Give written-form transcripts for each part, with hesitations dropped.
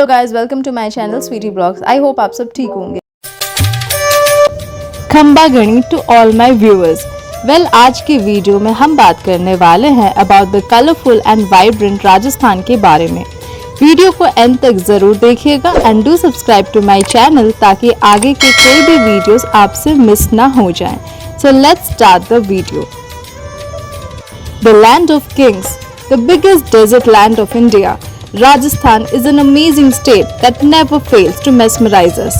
Hello guys, welcome to my channel Sweety Blogs. I hope आप सब ठीक होंगे। खंबागणी to all my viewers. Well, आज की वीडियो में हम बात करने वाले हैं about the colourful and vibrant Rajasthan के बारे में। वीडियो को एंड तक जरूर देखिएगा and do subscribe to my channel ताकि आगे के कोई भी वीडियोस आपसे मिस ना हो जाएं। So let's start the video. The land of kings, the biggest desert land of India, Rajasthan is an amazing state that never fails to mesmerize us.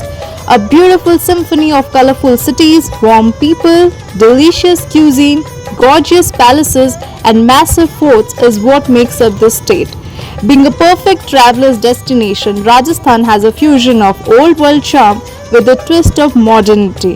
A beautiful symphony of colorful cities, warm people, delicious cuisine, gorgeous palaces, and massive forts is what makes up this state. Being a perfect traveler's destination, Rajasthan has a fusion of old world charm with a twist of modernity.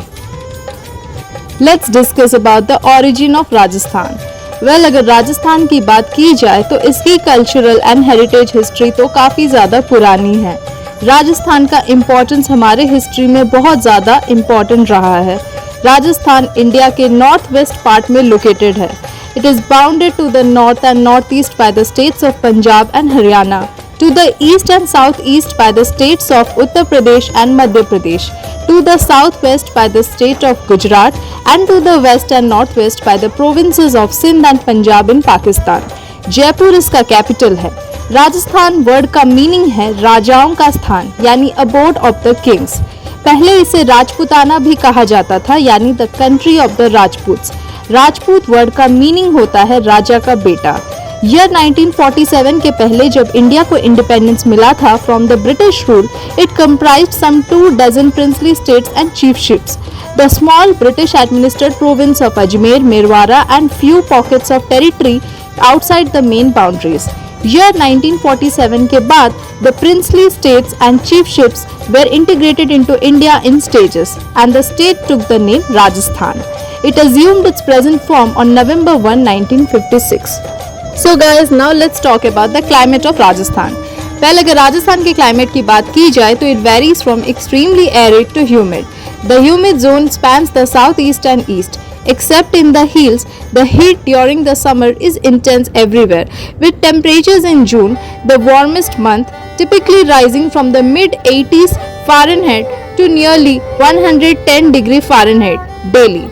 Let's discuss about the origin of Rajasthan. अगर राजस्थान की बात की जाए तो इसकी cultural and heritage history तो काफ़ी ज़्यादा पुरानी है। राजस्थान का इम्पोर्टेंस हमारे हिस्ट्री में बहुत ज़्यादा इम्पोर्टेंट रहा है। राजस्थान इंडिया के नॉर्थ वेस्ट पार्ट में लोकेटेड है। It is bounded to the north and north east by the states of Punjab and Haryana, to the east and southeast by the states of Uttar Pradesh and Madhya Pradesh, to the southwest by the state of Gujarat, and to the west and northwest by the provinces of Sindh and Punjab in Pakistan. Jaipur इसका capital है। Rajasthan word का meaning है राजाओं का स्थान, यानी abode of the Kings. पहले इसे राजपुताना भी कहा जाता था, यानी the country of the Rajputs. Rajput word का मीनिंग होता है राजा का बेटा। ईयर 1947 के पहले जब इंडिया को इंडिपेंडेंस मिला था from the British rule, it comprised some 2 dozen princely states and chiefships, the small British administered province of Ajmer, Merwara and few pockets of territory outside the main boundaries. Year 1947 के बाद the princely states and chiefships were integrated into India in stages and the state took the name Rajasthan. It assumed its present form on November 1, 1956. So guys, now let's talk about the climate of Rajasthan. Well, अगर राजस्थान के climate की बात की जाए तो it varies from extremely arid to humid. The humid zone spans the southeast and east. Except in the hills, the heat during the summer is intense everywhere, with temperatures in June, the warmest month, typically rising from the mid-80s Fahrenheit to nearly 110 degree Fahrenheit daily.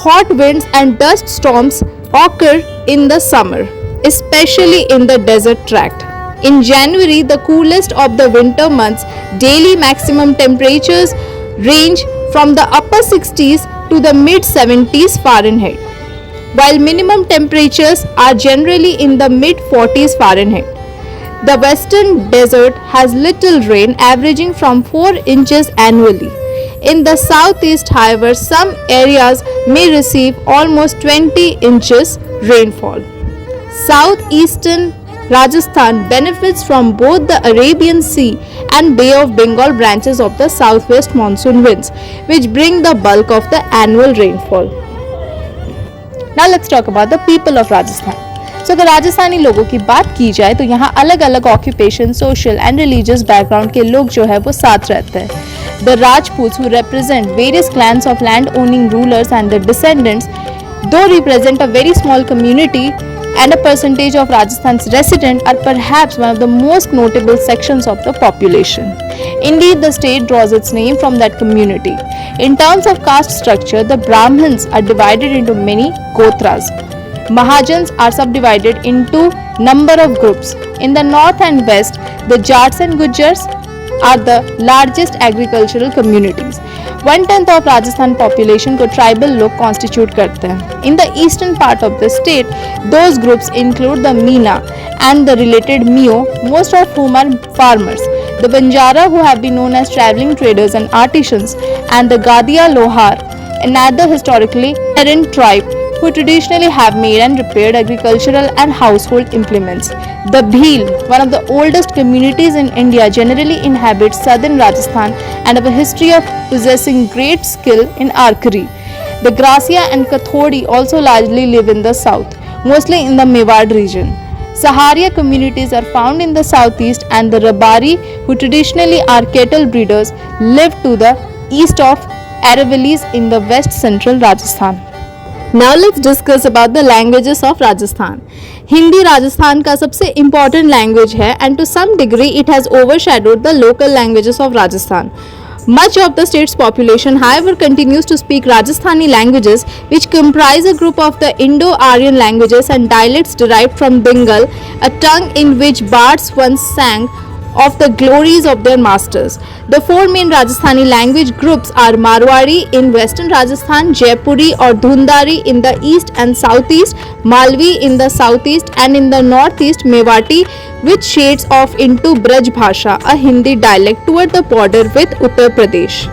Hot winds and dust storms occur in the summer, especially in the desert tract. In January, the coolest of the winter months, daily maximum temperatures range from the upper 60s to the mid 70s Fahrenheit, while minimum temperatures are generally in the mid 40s Fahrenheit. The western desert has little rain, averaging from 4 inches annually. In the southeast, however, some areas may receive almost 20 inches rainfall. Southeastern Rajasthan benefits from both the Arabian Sea and Bay of Bengal branches of the southwest monsoon winds, which bring the bulk of the annual rainfall. Now let's talk about the people of Rajasthan. So अगर राजस्थानी लोगों की बात की जाए तो यहाँ अलग अलग occupation, social and religious background के लोग जो है वो साथ रहते हैं। The Rajputs, who represent various clans of land-owning rulers and their descendants, though represent a very small community and a percentage of Rajasthan's residents, are perhaps one of the most notable sections of the population. Indeed, the state draws its name from that community. In terms of caste structure, the Brahmins are divided into many gotras. Mahajans are subdivided into number of groups. In the north and west, the Jats and Gujars are the largest agricultural communities. 1/10 of Rajasthan population को tribal लोग constitute करते हैं। In the eastern part of the state, those groups include the Meena and the related Mio, most of whom are farmers. The Banjara, who have been known as traveling traders and artisans, and the Gadia Lohar, another historically errant tribe who traditionally have made and repaired agricultural and household implements. The Bhil, one of the oldest communities in India, generally inhabits southern Rajasthan and have a history of possessing great skill in archery. The Gracia and Kathodi also largely live in the south, mostly in the Mewar region. Saharia communities are found in the southeast, and the Rabari, who traditionally are cattle breeders, live to the east of Aravallis in the west central Rajasthan. Now let's discuss about the languages of Rajasthan. Hindi Rajasthan का सबसे important language है and to some degree it has overshadowed the local languages of Rajasthan. Much of the state's population, however, continues to speak Rajasthani languages, which comprise a group of the Indo-Aryan languages and dialects derived from Bengal, a tongue in which bards once sang of the glories of their masters. The four main Rajasthani language groups are Marwari in western Rajasthan, Jaipuri or Dhundari in the east and southeast, Malvi in the southeast, and in the northeast Mewati, with shades of into Braj Bhasha, a Hindi dialect toward the border with Uttar Pradesh.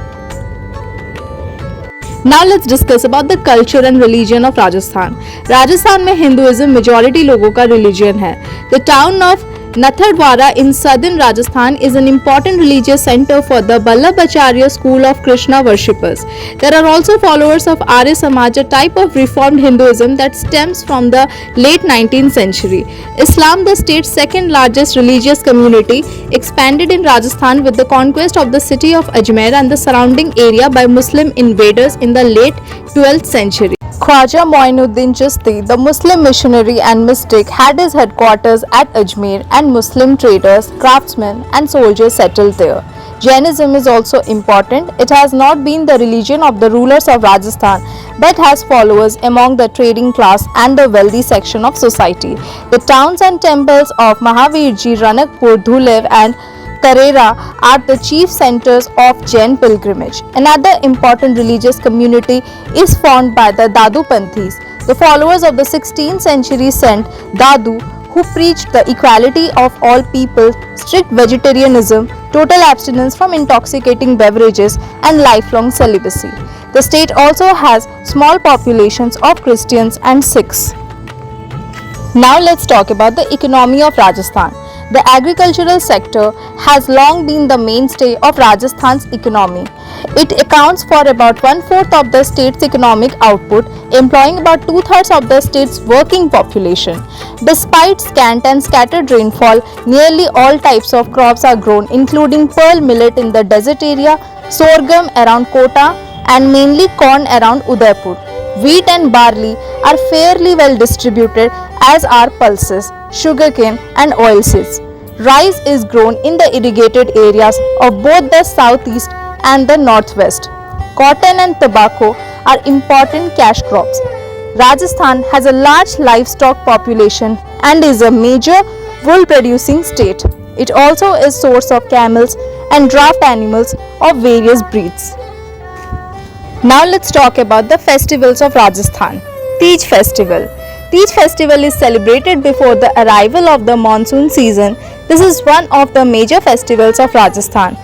Now let's discuss about the culture and religion of Rajasthan. Rajasthan में Hinduism majority लोगों का religion है. The town of Nathardwara in southern Rajasthan is an important religious center for the Vallabhacharya school of Krishna worshippers. There are also followers of Arya Samaj, a type of reformed Hinduism that stems from the late 19th century. Islam, the state's second largest religious community, expanded in Rajasthan with the conquest of the city of Ajmer and the surrounding area by Muslim invaders in the late 12th century. Khwaja Moinuddin Chishti, the Muslim missionary and mystic, had his headquarters at Ajmer and Muslim traders, craftsmen and soldiers settled there. Jainism is also important. It has not been the religion of the rulers of Rajasthan but has followers among the trading class and the wealthy section of society. The towns and temples of Mahavirji, Ranakpur, Dhulev and Tarera are the chief centers of Jain pilgrimage. Another important religious community is formed by the Dadu Panthis, the followers of the 16th century saint Dadu, who preached the equality of all people, strict vegetarianism, total abstinence from intoxicating beverages, and lifelong celibacy. The state also has small populations of Christians and Sikhs. Now let's talk about the economy of Rajasthan. The agricultural sector has long been the mainstay of Rajasthan's economy. It accounts for about 1/4 of the state's economic output, employing about 2/3 of the state's working population. Despite scant and scattered rainfall, nearly all types of crops are grown, including pearl millet in the desert area, sorghum around Kota, and mainly corn around Udaipur. Wheat and barley are fairly well distributed, as are pulses, sugarcane and oilseeds. Rice is grown in the irrigated areas of both the southeast and the northwest. Cotton and tobacco are important cash crops. Rajasthan has a large livestock population and is a major wool producing state. It also is source of camels and draft animals of various breeds. Now let's talk about the festivals of Rajasthan. Teej festival. Teej festival is celebrated before the arrival of the monsoon season. This is one of the major festivals of Rajasthan.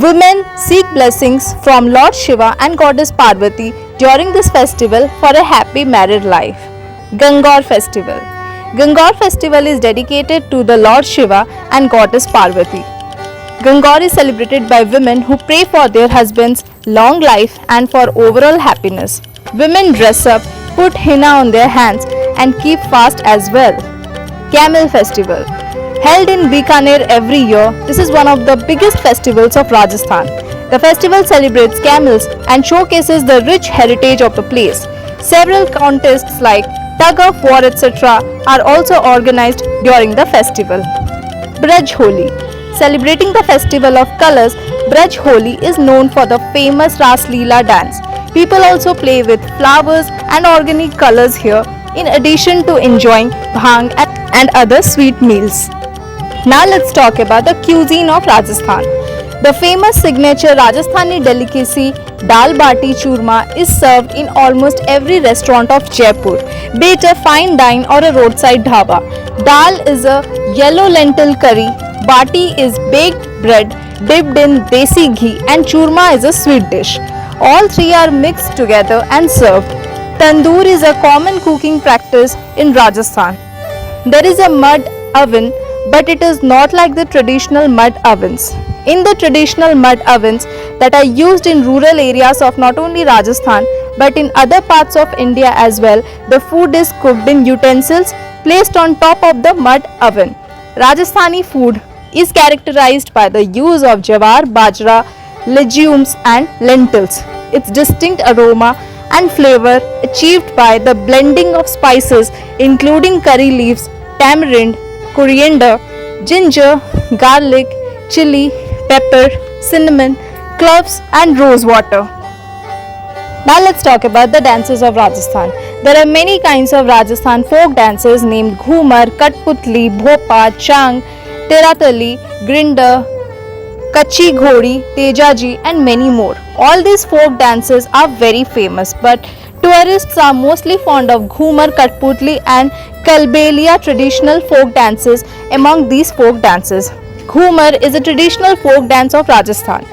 Women seek blessings from Lord Shiva and Goddess Parvati during this festival for a happy married life. Gangaur festival. Gangaur festival is dedicated to the Lord Shiva and Goddess Parvati. Gangaur is celebrated by women who pray for their husbands' long life and for overall happiness. Women dress up, put henna on their hands and keep fast as well. Camel festival. Held in Bikaner every year, this is one of the biggest festivals of Rajasthan. The festival celebrates camels and showcases the rich heritage of the place. Several contests like tug of war etc. are also organized during the festival. Braj Holi. Celebrating the festival of colors, Braj Holi is known for the famous Ras Leela dance. People also play with flowers and organic colors here, in addition to enjoying bhang and other sweet meals. Now let's talk about the cuisine of Rajasthan. The famous signature Rajasthani delicacy Dal Bati Churma is served in almost every restaurant of Jaipur, be it a fine dine or a roadside dhaba. Dal is a yellow lentil curry, Bati is baked bread dipped in desi ghee, and Churma is a sweet dish. All three are mixed together and served. Tandoor is a common cooking practice in Rajasthan. There is a mud oven, but it is not like the traditional mud ovens. In the traditional mud ovens that are used in rural areas of not only Rajasthan but in other parts of India as well, the food is cooked in utensils placed on top of the mud oven. Rajasthani food is characterized by the use of jawar, bajra, legumes and lentils. Its distinct aroma and flavor achieved by the blending of spices including curry leaves, tamarind, coriander, ginger, garlic, chili, pepper, cinnamon, cloves and rose water. Now let's talk about the dances of Rajasthan. There are many kinds of Rajasthan folk dances named Ghumar, Katputli, Bhopa, Chang, Teratali, Grinder, Kachi Ghodi, Tejaji and many more. All these folk dances are very famous, but tourists are mostly fond of Ghumar, Katputli and Kalbelia traditional folk dances among these folk dances. Ghumar is a traditional folk dance of Rajasthan.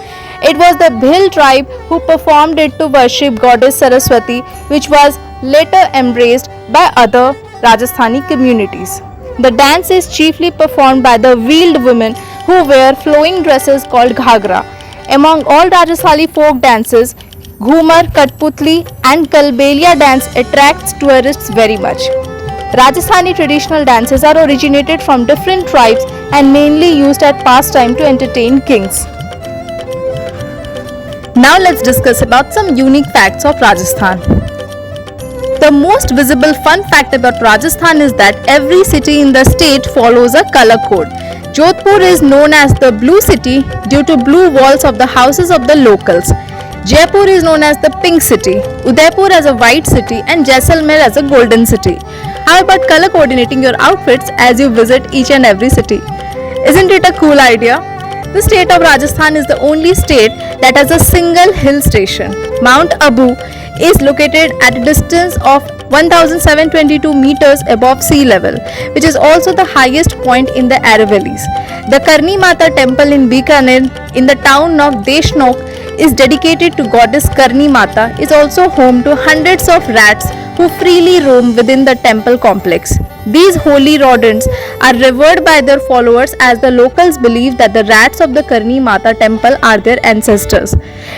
It was the Bhil tribe who performed it to worship goddess Saraswati, which was later embraced by other Rajasthani communities. The dance is chiefly performed by the veiled women who wear flowing dresses called ghagra. Among all Rajasthani folk dances, Ghumar, Katputli and Kalbelia dance attracts tourists very much. Rajasthani traditional dances are originated from different tribes and mainly used at pastime to entertain kings. Now let's discuss about some unique facts of Rajasthan. The most visible fun fact about Rajasthan is that every city in the state follows a color code. Jodhpur is known as the blue city due to blue walls of the houses of the locals. Jaipur is known as the pink city, Udaipur as a white city and Jaisalmer as a golden city. How about color coordinating your outfits as you visit each and every city? Isn't it a cool idea? The state of Rajasthan is the only state that has a single hill station. Mount Abu is located at a distance of 1722 meters above sea level, which is also the highest point in the Aravallis. The Karni Mata temple in Bikaner in the town of Deshnok is dedicated to goddess Karni Mata, is also home to hundreds of rats who freely roam within the temple complex. These holy rodents are revered by their followers as the locals believe that the rats of the Karni Mata temple are their ancestors.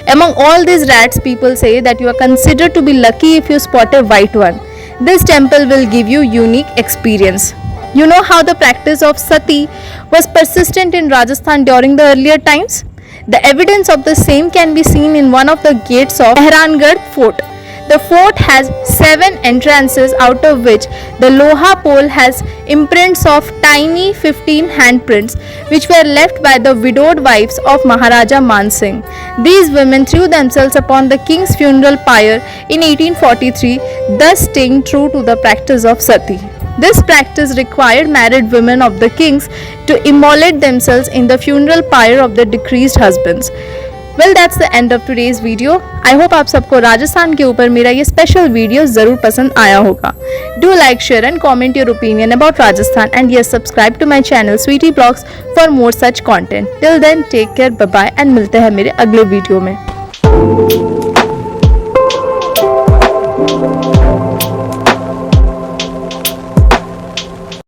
Among all these rats, people say that you are considered to be lucky if you spot a white one. This temple will give you unique experience. You know how the practice of sati was persistent in Rajasthan during the earlier times? The evidence of the same can be seen in one of the gates of Mehrangarh Fort. The fort has 7 entrances, out of which the Loha pole has imprints of tiny 15 handprints which were left by the widowed wives of Maharaja Man Singh. These women threw themselves upon the king's funeral pyre in 1843, thus staying true to the practice of sati. This practice required married women of the kings to immolate themselves in the funeral pyre of their deceased husbands. Well, that's the end of today's video. I hope आप सबको राजस्थान के ऊपर मेरा ये special video जरूर पसंद आया होगा. Do like, share and comment your opinion about Rajasthan, and yes, subscribe to my channel Sweety Blogs for more such content. Till then, take care, bye bye and मिलते हैं मेरे अगले वीडियो में.